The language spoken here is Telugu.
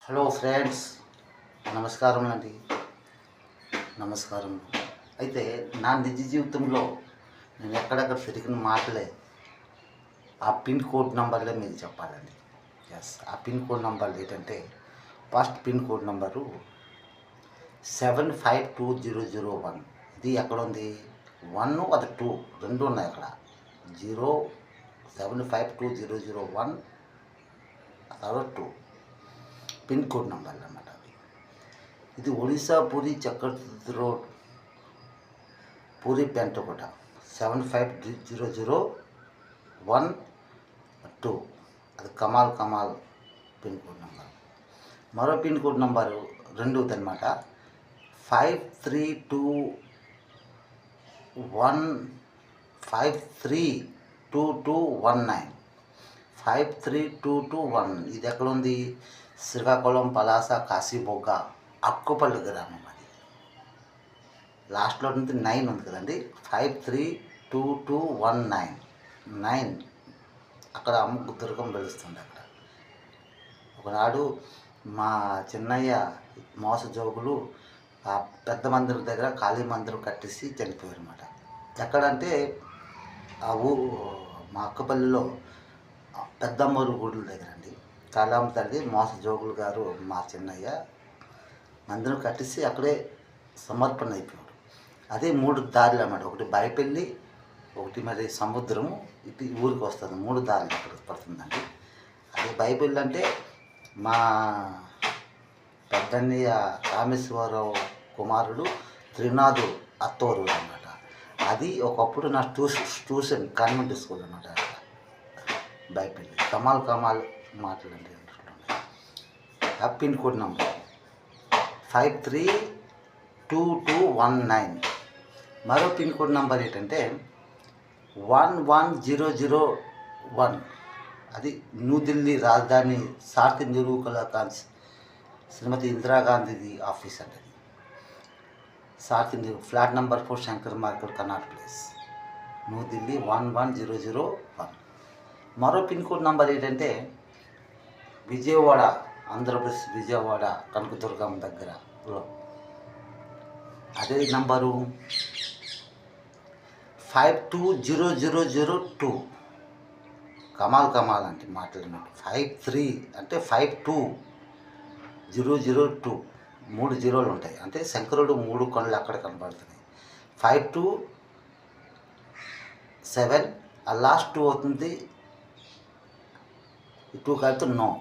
హలో ఫ్రెండ్స్, నమస్కారం అండి. నమస్కారం. అయితే నా నిజ జీవితంలో నేను ఎక్కడెక్కడ తిరిగిన మాటలే ఆ పిన్ కోడ్ నంబర్లే మీకు చెప్పాలండి. ఆ పిన్ కోడ్ నంబర్లు ఏంటంటే, ఫస్ట్ పిన్ కోడ్ నంబరు 752001. ఇది ఎక్కడ ఉంది? 1 అది 2 రెండు ఉన్నాయి అక్కడ. 752001 తర్వాత 2 పిన్ కోడ్ నంబర్లు అన్నమాట అవి. ఇది ఒడిశా పూరి చక్రతీర్థ రోడ్, పూరి పెంటకోట. 752001 అది కమాల్ పిన్ కోడ్ నంబర్. మరో పిన్ కోడ్ నంబరు రెండోది అనమాట. 532219. 532219 ఇది ఎక్కడ ఉంది? శ్రీకాకుళం, పలాస, కాశీబొగ్గ, అక్కుపల్లి గ్రామం. అది లాస్ట్లో నుంచి 9 ఉంది కదండి. 532219 అక్కడ అమ్మ దుర్గం వెలుస్తుంది. అక్కడ ఒకనాడు మా చిన్నయ్య మోస జోగులు ఆ పెద్ద మందిరం దగ్గర కాళీ మందిరం కట్టేసి చనిపోయారు అన్నమాట. ఎక్కడంటే ఆ ఊరు మా అక్కపల్లిలో పెద్దమ్మూరు గుడుల దగ్గర అండి. కాళమ్మ తల్లి, మోస జోగులు గారు మా చిన్నయ్య మందిరం కట్టేసి అక్కడే సమర్పణ అయిపోయాడు. అదే 3 దారులు అన్నమాట. ఒకటి బైపెల్లి, ఒకటి మరి సముద్రము, ఇటు ఊరికి వస్తుంది. 3 దారులు అక్కడ పడుతుందండి. అదే బైపెల్లి అంటే మా పెద్దన్నయ్య రామేశ్వరరావు కుమారుడు త్రినాథు అత్తోరు అన్నమాట. అది ఒకప్పుడు నా ట్యూషన్ కాన్వెంట్ స్కూల్ అన్నమాట. బైపెల్లి కమాల్ మాటలండి. ఆ పిన్ కోడ్ నంబర్ 532219. మరో పిన్ కోడ్ నంబర్ ఏంటంటే 11001. అది న్యూఢిల్లీ రాజధాని సార్కి నిరూపణ శ్రీమతి ఇందిరాగాంధీది ఆఫీస్ అండి. సార్కి flat number 4 Shankar market, Karnataka place, New Delhi 11001. మరో పిన్ కోడ్ నంబర్ ఏంటంటే విజయవాడ, ఆంధ్రప్రదేశ్ విజయవాడ కనకదుర్గం దగ్గర. అదే నంబరు 520002. కమాల్ అంటే మాట్లాడినట్టు. 53 అంటే 52002. 3 జీరోలు ఉంటాయి. అంటే శంకరుడు 3 కొండలు అక్కడ కనబడుతున్నాయి. 527 ఆ లాస్ట్ 2 అవుతుంది. 2 కలిపితే 9.